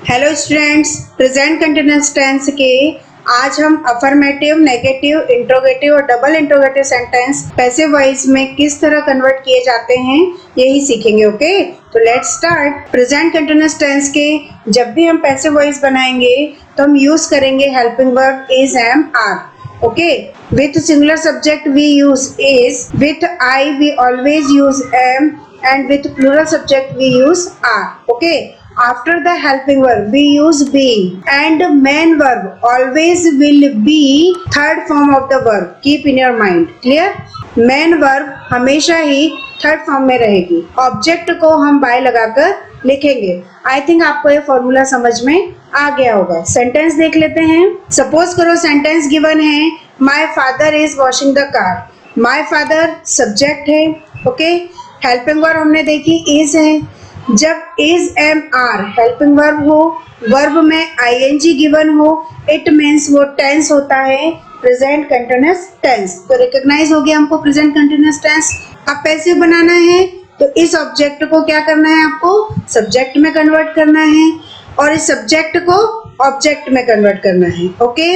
Hello students, present continuous tense के आज हम अफर्मेटिव, नेगेटिव, इंट्रोगेटिव और double interrogative sentence passive voice में किस तरह कन्वर्ट किए जाते हैं यही सीखेंगे। ओके, तो let's start. Present continuous tense के जब भी हम पैसिव वॉइस बनाएंगे तो हम यूज करेंगे helping verb is, am, are. Okay, with singular subject we use is, with I we always use am, and with plural subject we use are. Okay, after the helping verb we use being, and main verb always will be third form of the verb. Keep in your mind. Clear? main verb हमेशा ही third form में रहेगी। Object को हम bye लगाकर लिखेंगे। आई think आपको ये फॉर्मूला समझ में आ गया होगा। सेंटेंस देख लेते हैं। सपोज करो सेंटेंस गिवन है, my father is washing the car. My father subject है। ओके, हेल्पिंग वर्ब हमने देखी इज है। जब is, am, are helping verb हो, वर्ब में आईएनजी गिवन हो, इट मीन्स वो टेंस होता है प्रेजेंट कंटिन्यूअस टेंस। तो रिकॉग्नाइज हो गया हमको प्रेजेंट कंटिन्यूअस टेंस। अब पैसिव बनाना है तो इस ऑब्जेक्ट को क्या करना है, आपको सब्जेक्ट में कन्वर्ट करना है और इस सब्जेक्ट को ऑब्जेक्ट में कन्वर्ट करना है। Okay,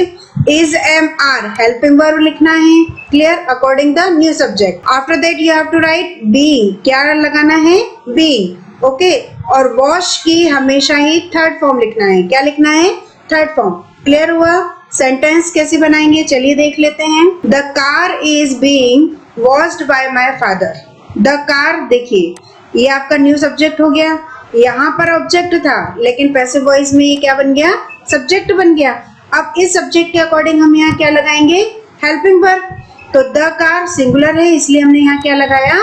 is, am, are helping verb लिखना है। Clear? According the new subject. After that you have to write being. क्या लगाना है? बीइंग। ओके, और वॉश की हमेशा ही थर्ड फॉर्म लिखना है। क्या लिखना है? Third form. क्लियर हुआ? सेंटेंस कैसे बनाएंगे चलिए देख लेते हैं। The car is being washed bye my father. The car, देखिए ये आपका न्यू सब्जेक्ट हो गया। यहाँ पर ऑब्जेक्ट था लेकिन पैसिव वॉइस में ये क्या बन गया? सब्जेक्ट बन गया। अब इस सब्जेक्ट के अकॉर्डिंग हम यहाँ क्या लगाएंगे? Helping verb. तो द कार सिंगुलर है इसलिए हमने यहाँ क्या लगाया?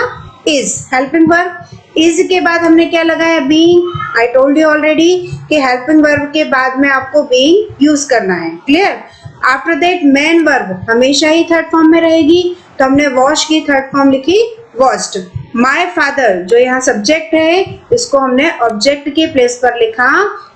इज। Helping verb. इज के बाद हमने क्या लगाया? Being. I told you already कि हेल्पिंग वर्ब के बाद में आपको बीइंग यूज करना है। Clear? After that main verb हमेशा ही थर्ड फॉर्म में रहेगी तो हमने वॉश की थर्ड फॉर्म लिखी वॉश्ड। माय फादर जो यहाँ सब्जेक्ट है इसको हमने ऑब्जेक्ट के प्लेस पर लिखा,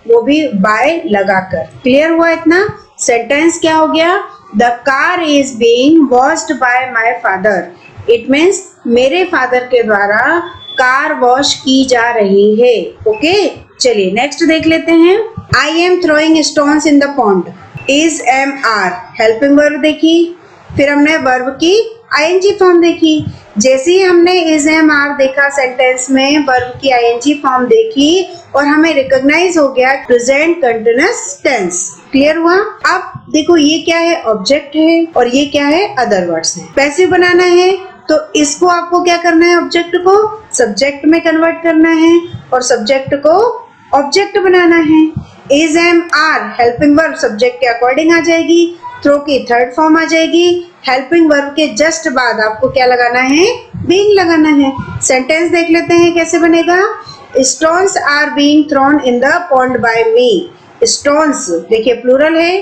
वो भी बाय लगाकर। क्लियर हुआ इतना? सेंटेंस क्या हो गया? The car is being washed bye my father. It means मेरे फादर के द्वारा कार वॉश की जा रही है। ओके, चलिए नेक्स्ट देख लेते हैं। I am throwing stones in the pond. Is, am, are helping verb देखी, फिर हमने वर्ब की आईएनजी फॉर्म देखी। जैसे ही हमने इज, एम, आर देखा सेंटेंस में, वर्ब की आईएनजी फॉर्म देखी और हमें रिकॉग्नाइज हो गया प्रेजेंट कंटिन्यूअस टेंस। क्लियर हुआ? अब देखो ये क्या है? ऑब्जेक्ट है और ये क्या है? अदर वर्ड्स है। पैसिव बनाना है तो इसको आपको क्या करना है? ऑब्जेक्ट को सब्जेक्ट में कन्वर्ट करना है और सब्जेक्ट को ऑब्जेक्ट बनाना है। Is, am, are helping verb subject के अकॉर्डिंग आ जाएगी, थ्रो की थर्ड फॉर्म आ जाएगी। हेल्पिंग वर्ब के जस्ट बाद आपको क्या लगाना है? बीइंग लगाना है। सेंटेंस देख लेते हैं कैसे बनेगा। Stones are being thrown in the pond by me. Stones देखिए प्लूरल है,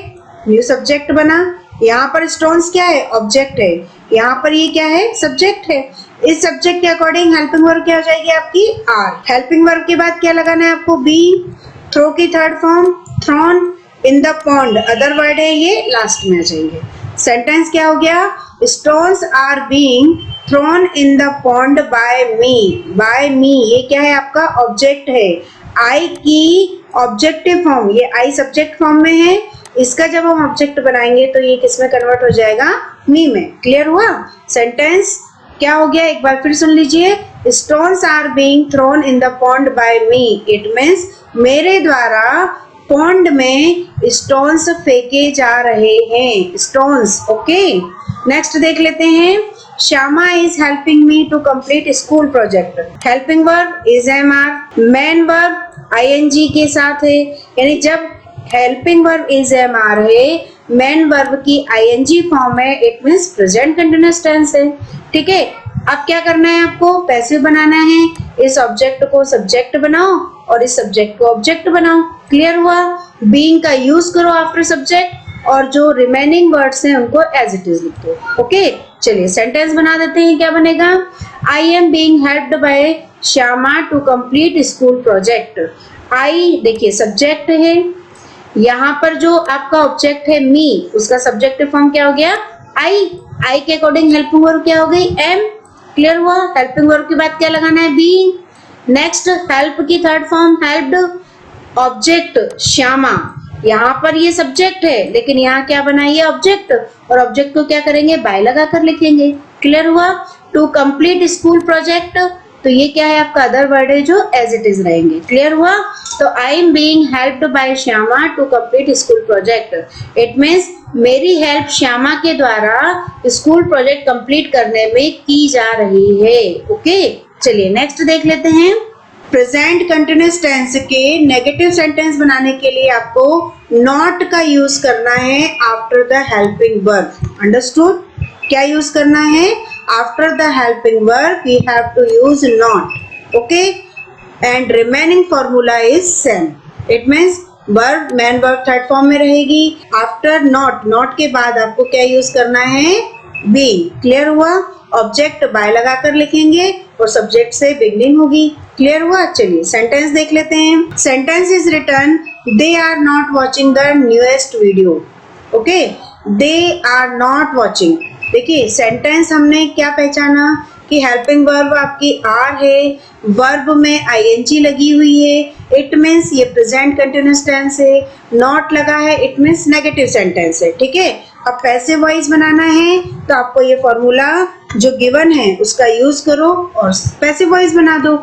न्यू सब्जेक्ट बना। यहाँ पर स्टोन्स क्या है? ऑब्जेक्ट है। यहाँ पर ये क्या है? सब्जेक्ट है। इस सब्जेक्ट के अकॉर्डिंग हेल्पिंग वर्ब क्या हो जाएगी आपकी? आर। हेल्पिंग वर्ब के बाद क्या लगाना है आपको? बी। थ्रो की third form thrown in the pond, other word है ये, लास्ट में आ जाएंगे। सेंटेंस क्या हो गया? Stones are being thrown in the pond by me. By me ये क्या है? आपका ऑब्जेक्ट है। आई की ऑब्जेक्टिव फॉर्म, ये आई सब्जेक्ट फॉर्म में है। इसका जब हम ऑब्जेक्ट बनाएंगे तो ये किस में कन्वर्ट हो जाएगा? मी में। क्लियर हुआ? सेंटेंस क्या हो गया? एक बार फिर सुन लीजिए। Stones are being thrown in the pond by me. It means मेरे द्वारा पॉन्ड में स्टोन्स फेंके जा रहे हैं। स्टोन्स। ओके, नेक्स्ट देख लेते हैं। Shyama is helping me to complete school project. Helping verb is, am, are. Main verb ING के साथ है, यानी जब helping verb is, am, are है, मेन वर्ब की आईएनजी फॉर्म है, it means present continuous tense है। ठीक है, अब क्या करना है आपको? पैसिव बनाना है। इस ऑब्जेक्ट को सब्जेक्ट बनाओ और इस सब्जेक्ट को ऑब्जेक्ट बनाओ। क्लियर हुआ? बीइंग का यूज करो आफ्टर सब्जेक्ट और जो रिमेनिंग वर्ड्स हैं उनको एज इट इज लिख दो। ओके, चलिए सेंटेंस बना देते हैं। क्या बनेगा? I am being helped by Shyama to complete school project. I देखिए सब्जेक्ट है, यहाँ पर जो आपका ऑब्जेक्ट है मी, उसका सब्जेक्टिव फॉर्म क्या हो गया? आई। आई के अकॉर्डिंग हेल्पिंग वर्ब क्या हो गई? एम। क्लियर हुआ? हेल्पिंग वर्ब के बाद क्या लगाना है? बीइंग। नेक्स्ट हेल्प की third form helped, object Shyama, यहाँ पर ये सब्जेक्ट है लेकिन यहाँ क्या बनाइए ऑब्जेक्ट, और ऑब्जेक्ट को क्या करेंगे बाय लगा कर लिखेंगे। क्लियर हुआ। टू कंप्लीट स्कूल प्रोजेक्ट, तो ये क्या है आपका अदर वर्ड है जो एज इट इज रहेंगे। क्लियर हुआ। तो I am being helped by Shyama to complete school project, it means मेरी हेल्प श्यामा के द्वारा स्कूल प्रोजेक्ट कंप्लीट करने में की जा रही है। ओके, चलिए नेक्स्ट देख लेते हैं। प्रेजेंट कंटिन्यूअस टेंस के नेगेटिव सेंटेंस बनाने के लिए आपको नॉट का यूज करना है after the helping verb. Understood? क्या यूज करना है? After the helping verb we have to use not. Okay, and remaining formula is same. It means verb main verb third form में रहेगी। आफ्टर नॉट, नॉट के बाद आपको क्या use करना है? बी। क्लियर हुआ। ऑब्जेक्ट बाय लगाकर लिखेंगे और सब्जेक्ट से बिगनिंग होगी। क्लियर हुआ। चलिए सेंटेंस देख लेते हैं। Sentence is written, they are not watching the newest video. Okay, they are not watching. देखिए सेंटेंस हमने क्या पहचाना कि हेल्पिंग वर्ब आपकी आर है, वर्ब में आईएनजी लगी हुई है, इट मीन्स ये प्रेजेंट कंटिन्यूअस टेंस है। नॉट लगा है, इट मीन्स नेगेटिव सेंटेंस है। ठीक है, अब पैसिव वॉइस बनाना है तो आपको ये फॉर्मूला जो गिवन है उसका यूज करो और पैसिव वॉइस बना दो।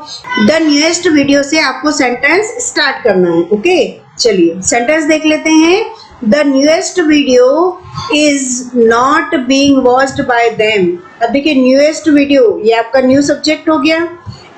द न्यूएस्ट वीडियो से आपको सेंटेंस स्टार्ट करना है। ओके, चलिए सेंटेंस देख लेते हैं। The newest video is not being watched bye them. अब देखिए न्यूएस्ट वीडियो ये आपका न्यू सब्जेक्ट हो गया।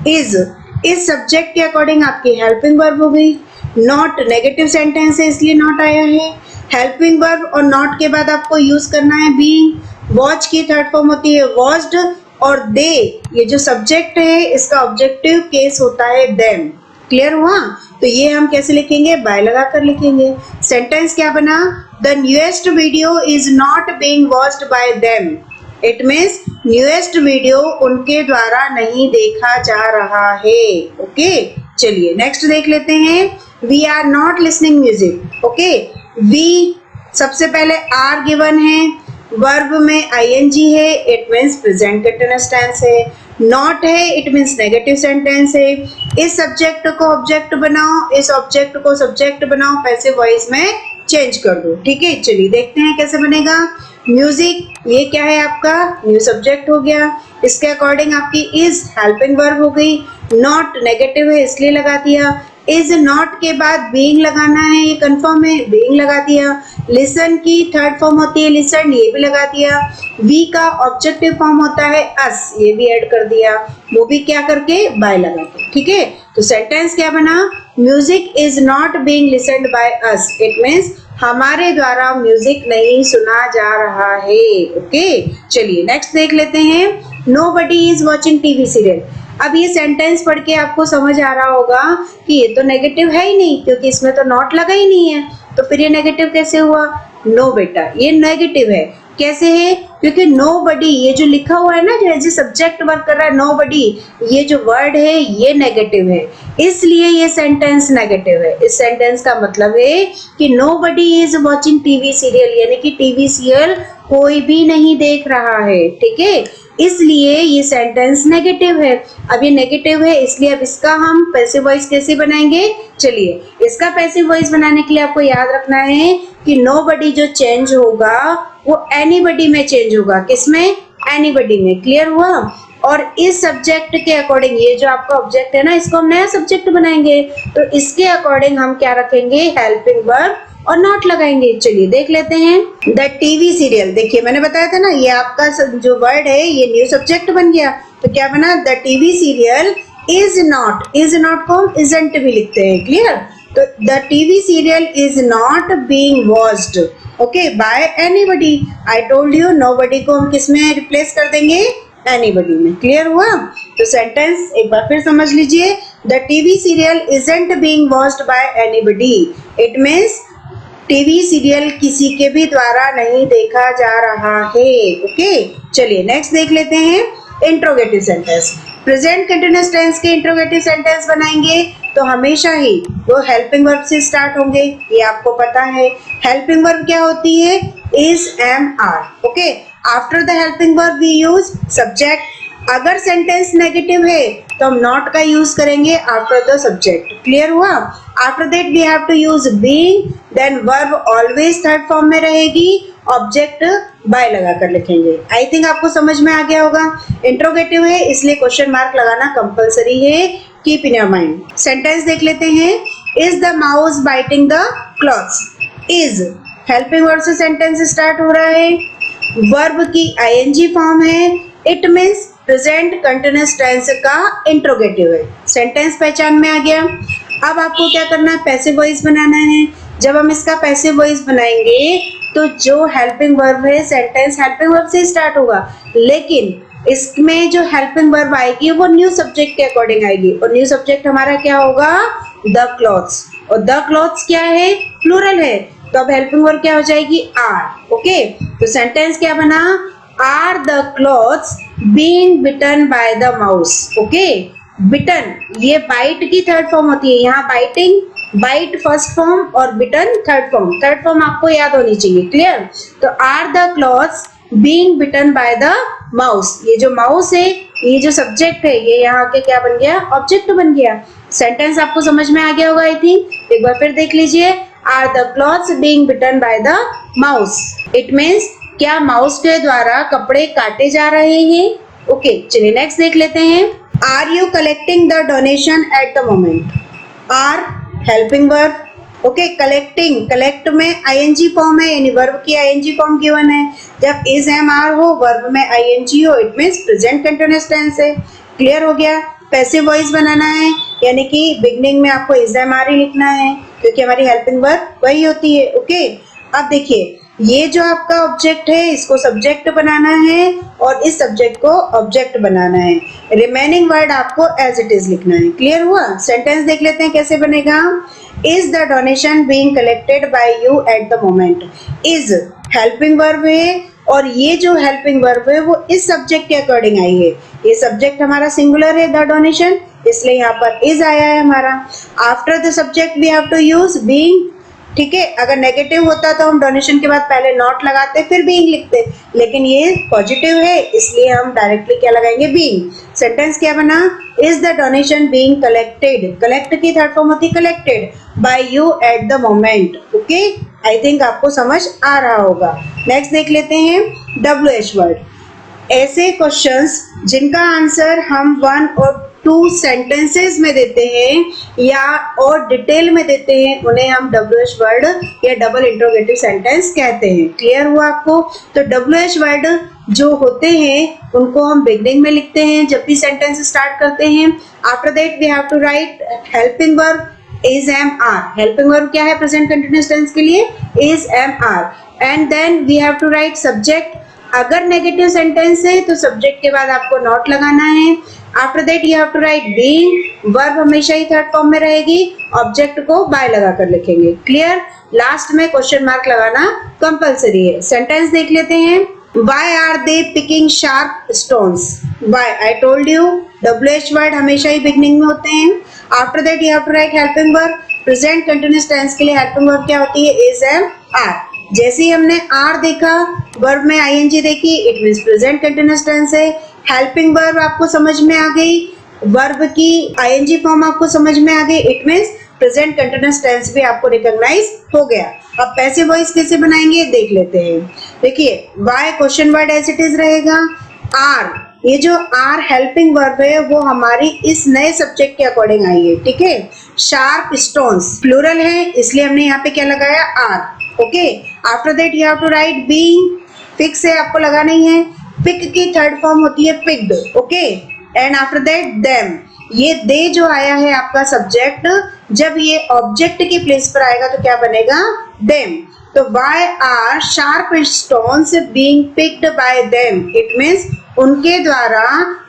इस सब्जेक्ट के अकॉर्डिंग आपकी हेल्पिंग वर्ब हो गई। नॉट नेगेटिव सेंटेंस है इसलिए नॉट आया है। हेल्पिंग वर्ब और नॉट के बाद आपको यूज करना है बीइंग। वॉच की थर्ड फॉर्म होती है वॉच्ड, और दे ये जो सब्जेक्ट है इसका ऑब्जेक्टिव केस होता है देम। क्लियर हुआ। तो ये हम कैसे लिखेंगे? बाय लगा कर लिखेंगे। सेंटेंस क्या बना? The newest video is not being watched bye them. It means newest video उनके द्वारा नहीं देखा जा रहा है। ओके, चलिए नेक्स्ट देख लेते हैं। We are not listening music. Okay, we सबसे पहले आर गिवन है, वर्ब में आईएनजी है, it means present continuous tense है। नॉट है, इट मीन्स नेगेटिव सेंटेंस है। इस सब्जेक्ट को ऑब्जेक्ट बनाओ, इस ऑब्जेक्ट को सब्जेक्ट बनाओ, पैसिव वॉइस में चेंज कर दो। ठीक है, चलिए देखते हैं कैसे बनेगा। म्यूजिक ये क्या है आपका? न्यू सब्जेक्ट हो गया। इसके अकॉर्डिंग आपकी इज हेल्पिंग वर्ब हो गई। नॉट नेगेटिव है इसलिए लगा दिया। इज नॉट के बाद बीइंग लगाना है, ये कंफर्म है, बीइंग लगा दिया। लिसन की थर्ड फॉर्म होती है लिसन, ये भी लगा दिया। वी का ऑब्जेक्टिव फॉर्म होता है अस, ये भी ऐड कर दिया, वो भी क्या करके? बाय लगा के। ठीक है, तो सेंटेंस क्या बना? Music is not being listened by us. It means हमारे द्वारा म्यूजिक नहीं सुना जा रहा है। ओके, चलिए नेक्स्ट देख लेते हैं। Nobody is watching TV serial. अब ये सेंटेंस पढ़ के आपको समझ आ रहा होगा कि ये तो नेगेटिव है ही नहीं, क्योंकि इसमें तो नॉट लगा ही नहीं है, तो फिर ये नेगेटिव कैसे हुआ? नो बेटा, ये नेगेटिव है। कैसे है? क्योंकि नोबडी ये जो लिखा हुआ है ना, जो एज ए सब्जेक्ट वर्क कर रहा है नोबडी, ये जो वर्ड है ये नेगेटिव है, इसलिए ये सेंटेंस नेगेटिव है। इस सेंटेंस का मतलब है कि nobody is watching TV serial, यानी कि टीवी सीरियल कोई भी नहीं देख रहा है। ठीक है, इसलिए ये सेंटेंस नेगेटिव है। अब ये नेगेटिव है इसलिए अब इसका हम पैसिव वॉइस कैसे बनाएंगे? चलिए, इसका पैसिव वॉइस बनाने के लिए आपको याद रखना है कि नोबडी जो चेंज होगा वो एनीबडी में चेंज होगा। किसमें? एनीबडी में। क्लियर हुआ। और इस सब्जेक्ट के अकॉर्डिंग ये जो आपका ऑब्जेक्ट है ना, इसको हम नया सब्जेक्ट बनाएंगे, तो इसके अकॉर्डिंग हम क्या रखेंगे? हेल्पिंग वर्ब और नॉट लगाएंगे। चलिए देख लेते हैं। द टीवी सीरियल, देखिए मैंने बताया था ना, ये आपका जो वर्ड है ये न्यू सब्जेक्ट बन गया, तो क्या बना? The TV serial is not को हम इजंट भी लिखते हैं। क्लियर। तो the TV serial is not being watched okay bye anybody. I told you nobody को हम किस में रिप्लेस कर देंगे? एनीबडी में। क्लियर हुआ। तो सेंटेंस एक बार फिर समझ लीजिए। The TV serial isn't being watched bye anybody. It means TV serial किसी के भी द्वारा नहीं देखा जा रहा है। ओके, चलिए नेक्स्ट देख लेते हैं। Interrogative sentence. Present continuous tense के इंट्रोगेटिव सेंटेंस बनाएंगे तो हमेशा ही वो हेल्पिंग वर्ब से स्टार्ट होंगे, ये आपको पता है। हेल्पिंग वर्ब क्या होती है? Is, am, are. Okay, after the helping verb we use subject, अगर सेंटेंस नेगेटिव है तो हम नॉट का यूज करेंगे आफ्टर द सब्जेक्ट। क्लियर हुआ? After that we have to use being, then verb always third form में रहेगी, object by लगा कर लिखेंगे। आई थिंक आपको समझ में आ गया होगा। इंट्रोगेटिव है इसलिए क्वेश्चन मार्क लगाना कंपलसरी है, keep in your mind. Sentence देख लेते हैं। Is the mouse biting the clothes? Is helping verb से सेंटेंस स्टार्ट हो रहा है, वर्ब की आईएनजी फॉर्म है, it means present continuous tense का इंट्रोगेटिव है। सेंटेंस पहचान में आ गया। अब आपको क्या करना है, पैसिव वॉइस बनाना है। जब हम इसका पैसिव वॉइस बनाएंगे तो जो हेल्पिंग वर्ब है सेंटेंस हेल्पिंग वर्ब से स्टार्ट होगा, लेकिन इसमें जो हेल्पिंग वर्ब आएगी वो न्यू सब्जेक्ट के अकॉर्डिंग आएगी, और न्यू सब्जेक्ट हमारा क्या होगा, द क्लॉथ्स। और द क्लॉथ्स क्या है, प्लूरल है, तो अब हेल्पिंग वर्ब क्या हो जाएगी, आर। ओके, तो सेंटेंस क्या बना, are the clothes being bitten by the mouse. Okay, bitten ये बाइट की थर्ड फॉर्म होती है, यहाँ बाइटिंग, बाइट फर्स्ट फॉर्म और bitten third form. Third form आपको याद होनी चाहिए। क्लियर? तो are the clothes being bitten by the mouse, ये जो माउस है, ये जो सब्जेक्ट है, ये यहाँ के क्या बन गया, ऑब्जेक्ट बन गया। सेंटेंस आपको समझ में आ गया होगा आई थिंक। एक बार फिर देख लीजिए, are the clothes being bitten by the mouse, it means क्या माउस के द्वारा कपड़े काटे जा रहे हैं। ओके, चलिए नेक्स्ट देख लेते हैं। Are you collecting the donation at the moment? Are helping verb. Okay, collecting, collect में आईएनजी फॉर्म है, यानी वर्ब की आईएनजी फॉर्म गिवन है। जब इज एम आर हो, वर्ब में आईएनजी हो, it means present continuous tense है। क्लियर हो गया? पैसिव वॉइस बनाना है, यानी कि बिगनिंग में आपको इज एम आर ही लिखना है, क्योंकि हमारी हेल्पिंग वर्ब वही होती है। ओके, अब देखिए, ये जो आपका ऑब्जेक्ट है इसको सब्जेक्ट बनाना है और इस सब्जेक्ट को ऑब्जेक्ट बनाना है। रिमेनिंग वर्ड आपको एज इट इज लिखना है। क्लियर हुआ? सेंटेंस देख लेते हैं कैसे बनेगा। Is the donation being collected by you at the moment? Is helping verb है, और ये जो हेल्पिंग वर्ब है वो इस सब्जेक्ट के अकॉर्डिंग आई है। ये सब्जेक्ट हमारा सिंगुलर है, द डोनेशन, इसलिए यहाँ पर इज आया है हमारा। After the subject we have to use being. ठीक है, अगर नेगेटिव होता तो हम डोनेशन के बाद पहले नॉट लगाते फिर बीइंग लिखते, लेकिन ये पॉजिटिव है इसलिए हम डायरेक्टली क्या लगाएंगे, बीइंग। सेंटेंस क्या बना, is the donation being collected? Collect की थर्ड फॉर्म होती collected, by you at the moment. Okay, I think आपको समझ आ रहा होगा। नेक्स्ट देख लेते हैं WH वर्ड। ऐसे क्वेश्चंस जिनका आंसर हम 1 और 2 सेंटेंसेस में देते हैं या और डिटेल में देते हैं, उन्हें हम WH वर्ड या डबल इंट्रोगेटिव सेंटेंस कहते हैं। क्लियर हुआ आपको? तो WH वर्ड जो होते हैं उनको हम बिगनिंग में लिखते हैं जब भी सेंटेंस स्टार्ट करते हैं। After that we have to write helping verb is am are. Helping verb क्या है प्रेजेंट कंटीन्यूअस टेंस के लिए, is am are. And then we have to write subject. अगर नेगेटिव सेंटेंस है तो सब्जेक्ट के बाद आपको नॉट लगाना है। After that you have to write being. Verb हमेशा ही थर्ड फॉर्म में रहेगी, ऑब्जेक्ट को बाय लगा कर लिखेंगे। क्लियर? लास्ट में क्वेश्चन मार्क लगाना कंपलसरी है। सेंटेंस देख लेते हैं। Why are they picking sharp stones? Why? I told you WH word हमेशा ही बिगनिंग में होते हैं। After that you have to write helping verb. Present continuous tense के लिए हेल्पिंग वर्ब क्या होती है, इज एम आर। जैसे ही हमने आर देखा, वर्ब में आईएनजी देखी, it means present continuous tense है। हेल्पिंग वर्ब आपको समझ में आ गई, वर्ब की आईएनजी फॉर्म आपको समझ में आ गई, it means present continuous tense भी आपको रिकॉग्नाइज हो गया। अब पैसिव वॉइस कैसे बनाएंगे देख लेते हैं। देखिए, why question word as it is रहेगा। आर, ये जो आर हेल्पिंग वर्ब है वो हमारी इस नए सब्जेक्ट के अकॉर्डिंग आई है। ठीक है, शार्प स्टोन्स प्लूरल है इसलिए हमने यहाँ पे क्या लगाया, are. Okay, after that you have to write being. Fix है, आपको लगाना ही है। पिक की थर्ड फॉर्म होती है picked. Okay, and after that them. ये दे जो आया है आपका सब्जेक्ट, जब ये ऑब्जेक्ट की प्लेस पर आएगा तो क्या बनेगा, देम। तो why are sharp stones being picked by them? It means उनके द्वारा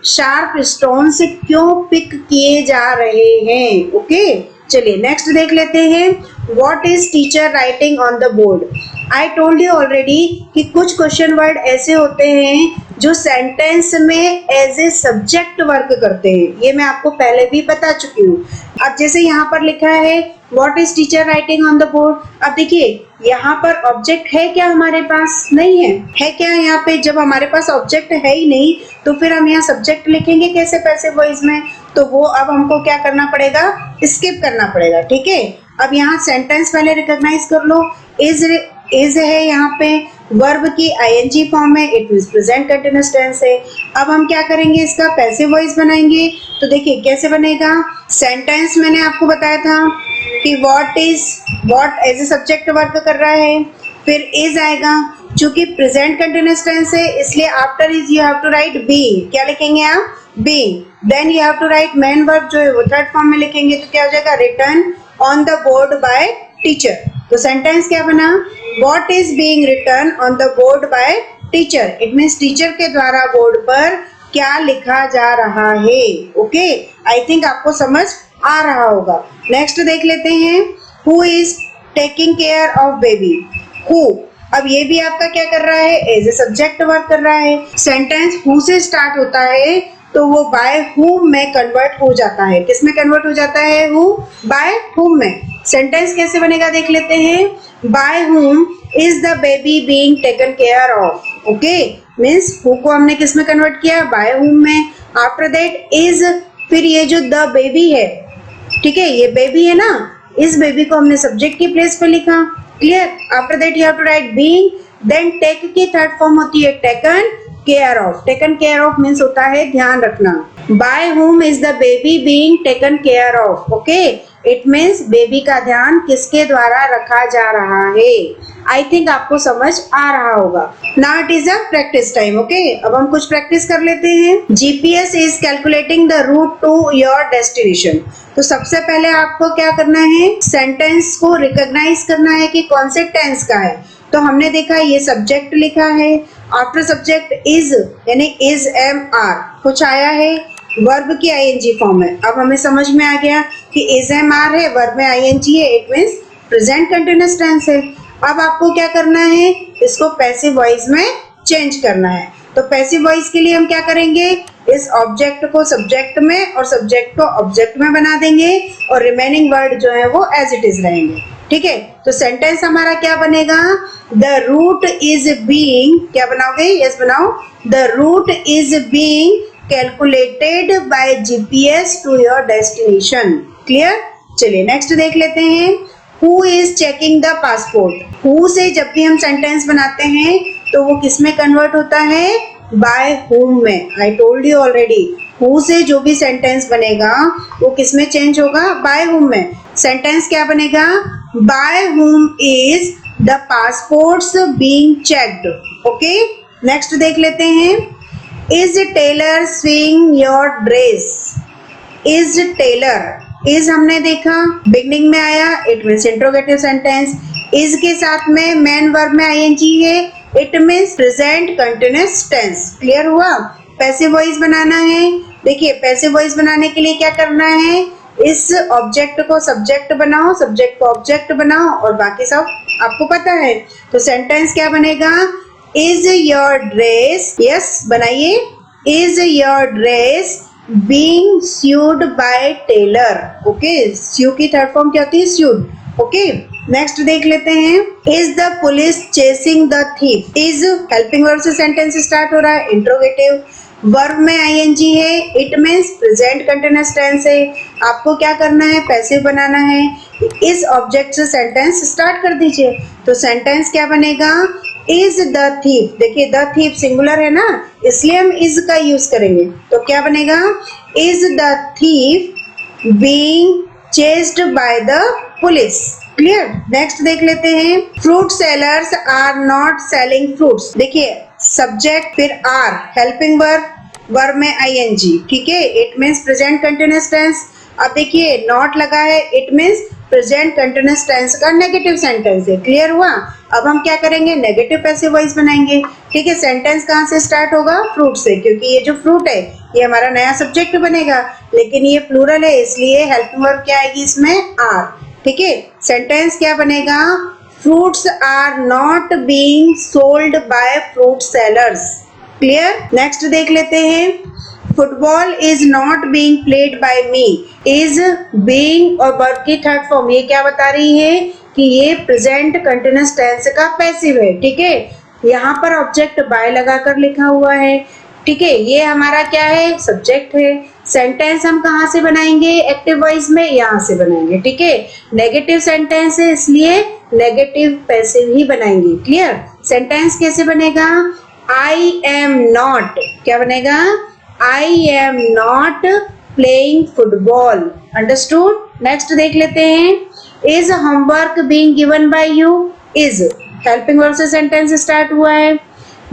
शार्प स्टोन्स क्यों पिक किए जा रहे हैं। ओके, चलिए नेक्स्ट देख लेते हैं। What is teacher writing on the board? I told you already कि कुछ क्वेश्चन वर्ड ऐसे होते हैं जो सेंटेंस में एज ए सब्जेक्ट वर्क करते हैं, ये मैं आपको पहले भी बता चुकी हूँ। अब जैसे यहाँ पर लिखा है what is teacher writing on the board, अब देखिए यहाँ पर ऑब्जेक्ट है क्या हमारे पास, नहीं है क्या यहाँ पे, जब हमारे पास ऑब्जेक्ट है ही नहीं तो फिर हम यहाँ सब्जेक्ट लिखेंगे कैसे पैसिव वॉइस में, तो वो अब हमको क्या करना पड़ेगा, स्किप करना पड़ेगा, ठीक है। अब यहाँ सेंटेंस पहले रिकॉग्नाइज कर लो, इज है यहाँ पे, वर्ब की आईएनजी फॉर्म है, it means present continuous tense है। अब हम क्या करेंगे, इसका पैसिव वॉइस बनाएंगे, तो देखिए कैसे बनेगा। सेंटेंस मैंने आपको बताया था कि what as a subject work कर रहा है, फिर इज आएगा, चूंकि प्रेजेंट कंटीन्यूअस टेंस है इसलिए after is you have to write being, क्या लिखेंगे आप, being. Then you have to write main verb जो है वो थर्ड फॉर्म में लिखेंगे, तो क्या हो जाएगा, written on the board by teacher. तो सेंटेंस क्या बना, what is being written on the board by teacher, it means teacher के द्वारा बोर्ड पर क्या लिखा जा रहा है। ओके, आई थिंक आपको समझ आ रहा होगा। नेक्स्ट देख लेते हैं, who is taking care of baby, who, अब ये भी आपका क्या कर रहा है, एज ए सब्जेक्ट वर्क कर रहा है। सेंटेंस हु से स्टार्ट होता है तो वो बाय हुम में कन्वर्ट हो जाता है, किस में कन्वर्ट हो जाता है, हु बाय हुम में। सेंटेंस कैसे बनेगा देख लेते हैं, bye whom is the baby being taken care of, okay, means who co हमने किस में कन्वर्ट किया, बाय हुम में। आफ्टर दैट इज, फिर ये जो द बेबी है, ठीक है, ये बेबी है ना, इस बेबी को हमने सब्जेक्ट की प्लेस पे लिखा, clear. After that you have to write being, then take की थर्ड फॉर्म होती है taken care of, taken care of means होता है ध्यान रखना। By whom is the baby being taken care of, okay, it means baby का ध्यान किसके द्वारा रखा जा रहा है। आई थिंक आपको समझ आ रहा होगा। Now it is a practice time, okay, अब हम कुछ प्रैक्टिस कर लेते हैं। GPS is calculating the route to your destination, तो सबसे पहले आपको क्या करना है, सेंटेंस को रिकॉग्नाइज करना है कि कौन से टेंस का है। तो हमने देखा ये सब्जेक्ट लिखा है, आफ्टर सब्जेक्ट इज यानी इज एम आर कुछ आया है, वर्ब की आईएनजी फॉर्म है। अब हमें समझ में आ गया कि इज एम आर है, वर्ब में आईएनजी है, it means present continuous tense है। अब आपको क्या करना है, इसको पैसिव वॉइस में चेंज करना है। तो पैसिव वॉइस के लिए हम क्या करेंगे, इस ऑब्जेक्ट को सब्जेक्ट में और सब्जेक्ट को ऑब्जेक्ट में बना देंगे और रिमेनिंग वर्ड जो है वो एज इट इज रहेंगे, ठीक है। तो सेंटेंस हमारा क्या बनेगा, द रूट इज बीइंग, क्या बनाओगे, यस बनाओ, the route is being calculated by GPS to your destination, clear. चलिए नेक्स्ट देख लेते हैं, who is checking the passport. Who से जब भी हम सेंटेंस बनाते हैं तो वो किस में कन्वर्ट होता है, बाय हुम में। I told you already, who से जो भी सेंटेंस बनेगा वो किस में चेंज होगा, बाय हुम में। सेंटेंस क्या बनेगा, by whom is the passports being checked, okay. Next देख लेते हैं, is tailor swing your dress, is tailor, is हमने देखा बिगनिंग में आया, it means interrogative sentence. Is के साथ में मेन वर्ब में आईएनजी है, it means present continuous tense, clear हुआ। पैसिव वॉइस बनाना है, देखिए पैसिव वॉइस बनाने के लिए क्या करना है, इस ऑब्जेक्ट को सब्जेक्ट बनाओ, सब्जेक्ट को ऑब्जेक्ट बनाओ और बाकी सब आपको पता है। तो सेंटेंस क्या बनेगा, इज योर ड्रेस, यस बनाइए, is your dress being sewed by tailor, okay, sew की थर्ड फॉर्म क्या होती है, स्यूड, ओके। नेक्स्ट देख लेते हैं, is the police chasing the thief. Is helping verb से सेंटेंस स्टार्ट हो रहा है, इंट्रोगेटिव, वर्ब में आईएनजी है, it means present continuous tense है। आपको क्या करना है, पैसिव बनाना है, इस ऑब्जेक्ट से सेंटेंस स्टार्ट कर दीजिए। तो सेंटेंस क्या बनेगा, इज द थीफ, देखिए द थीफ सिंगुलर है ना, इसलिए हम इज का यूज करेंगे। तो क्या बनेगा, is the thief being chased by the police, clear. Next देख लेते हैं, fruit sellers are not selling fruits. देखिए सब्जेक्ट फिर आर, हेल्पिंग वर्ब, वर्ब में आईएनजी, ठीक है, it means present continuous tense. अब देखिए नॉट लगा है, it means present continuous tense का नेगेटिव सेंटेंस है, क्लियर हुआ। अब हम क्या करेंगे, नेगेटिव पैसिव वॉइस बनाएंगे, ठीक है। सेंटेंस कहाँ से स्टार्ट होगा, फ्रूट से, क्योंकि ये जो फ्रूट है ये हमारा नया सब्जेक्ट बनेगा, लेकिन ये प्लूरल है इसलिए हेल्पिंग वर्ब क्या आएगी इसमें, आर, ठीक है। सेंटेंस क्या बनेगा, fruits are not being sold by fruit sellers, clear. Next देख लेते हैं, football is not being played by me, is being और वर्ब की थर्ड फॉर्म, ये क्या बता रही है कि ये प्रेजेंट कंटिन्यूअस टेंस का पैसिव है। ठीक है, यहाँ पर ऑब्जेक्ट बाय लगाकर लिखा हुआ है। ठीक है, ये हमारा क्या है, सब्जेक्ट है। सेंटेंस हम कहाँ से बनाएंगे, एक्टिव वॉइस में यहाँ से बनाएंगे। ठीक है, नेगेटिव सेंटेंस है इसलिए नेगेटिव पैसिव ही बनाएंगे। क्लियर। सेंटेंस कैसे बनेगा, आई एम नॉट, क्या बनेगा, I am not playing football. Understood. Next देख लेते हैं, is homework being given by you, is helping verb से सेंटेंस स्टार्ट हुआ है,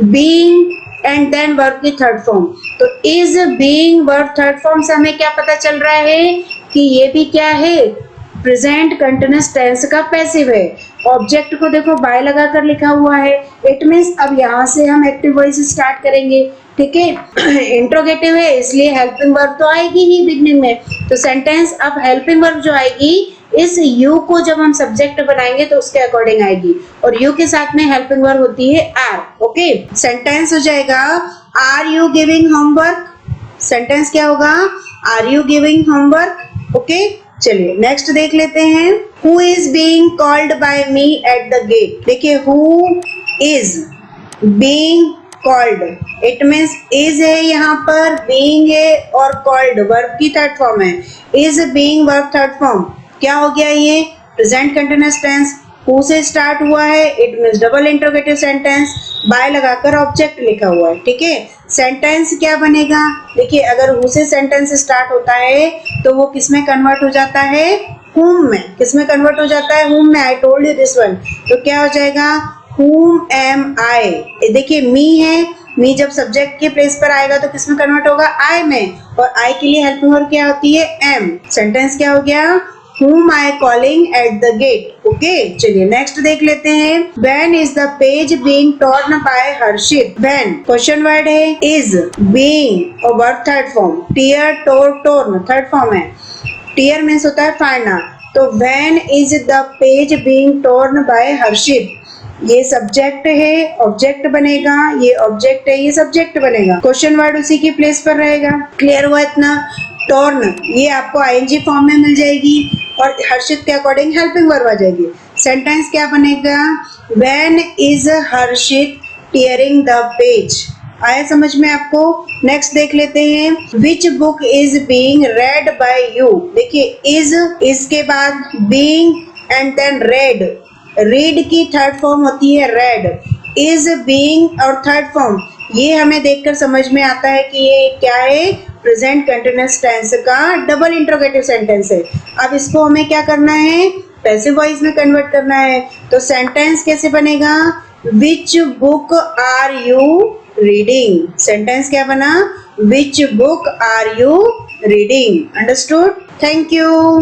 बीइंग एंड देन वर्ब की थर्ड फॉर्म, तो is being verb third form से हमें क्या पता चल रहा है कि ये भी क्या है, प्रेजेंट कंटिन्यूअस टेंस का पैसिव है। ऑब्जेक्ट को देखो बाय लगाकर लिखा हुआ है, इट मीन्स अब यहाँ से हम एक्टिव वॉइस स्टार्ट करेंगे। ठीक है, इंट्रोगेटिव है इसलिए हेल्पिंग वर्ब तो आएगी ही बिगनिंग में, तो सेंटेंस अब हेल्पिंग वर्ब जो आएगी इस यू को जब हम सब्जेक्ट बनाएंगे तो उसके अकॉर्डिंग आएगी, और यू के साथ में हेल्पिंग वर्ब होती है आर। ओके, सेंटेंस हो जाएगा are you giving homework, sentence क्या होगा, are you giving homework. Okay, चलिए नेक्स्ट देख लेते हैं, who is being called by me at the gate. देखिए, who is being called, it means is है यहाँ पर, बीइंग है और कॉल्ड वर्ब की थर्ड फॉर्म है, is being verb third form, क्या हो गया ये, प्रेजेंट कंटिन्यूअस टेंस। हु से स्टार्ट हुआ है, it means double interrogative sentence, bye लगाकर ऑब्जेक्ट लिखा हुआ है। ठीक है, सेंटेंस क्या बनेगा, देखिए अगर हु से सेंटेंस स्टार्ट होता है तो वो किस में कन्वर्ट हो जाता है, whom में, किस में कन्वर्ट हो जाता है, whom में। I told you this one, तो क्या हो जाएगा, whom am I। देखिए मी है, मी जब सब्जेक्ट के प्लेस पर आएगा तो किस में कन्वर्ट होगा, आई में, और आई के लिए हेल्पिंग वर्ब क्या होती है, am। सेंटेंस क्या हो गया, whom I calling at the gate। Okay, चलिए नेक्स्ट देख लेते हैं, when is the page being torn by Harshit। when question word है, is being और verb third form, tear tore torn third form है, tear मीन्स होता है फाड़ना, तो when is the page being torn by Harshit, ये subject है, object बनेगा, ये ऑब्जेक्ट है, ये सब्जेक्ट बनेगा, क्वेश्चन वर्ड उसी की प्लेस पर रहेगा। क्लियर हुआ इतना। टॉर्न ये आपको आईएनजी फॉर्म में मिल जाएगी और हर्षित के अकॉर्डिंग हेल्पिंग वर्ब आ जाएगी। सेंटेंस क्या बनेगा, when is Harshit tearing the page. आया समझ में आपको। नेक्स्ट देख लेते हैं, which book is being read by you. देखिए इज के बाद being and then read, read की थर्ड फॉर्म होती है रेड, इज बीइंग और थर्ड फॉर्म, ये हमें देखकर समझ में आता है कि ये क्या है, प्रेजेंट कंटिन्यूअस टेंस का डबल इंट्रोगेटिव सेंटेंस है। अब इसको हमें क्या करना है, पैसिव वॉइस में कन्वर्ट करना है। तो सेंटेंस कैसे बनेगा, which book are you reading. Sentence क्या बना, which book are you reading. Understood. Thank you.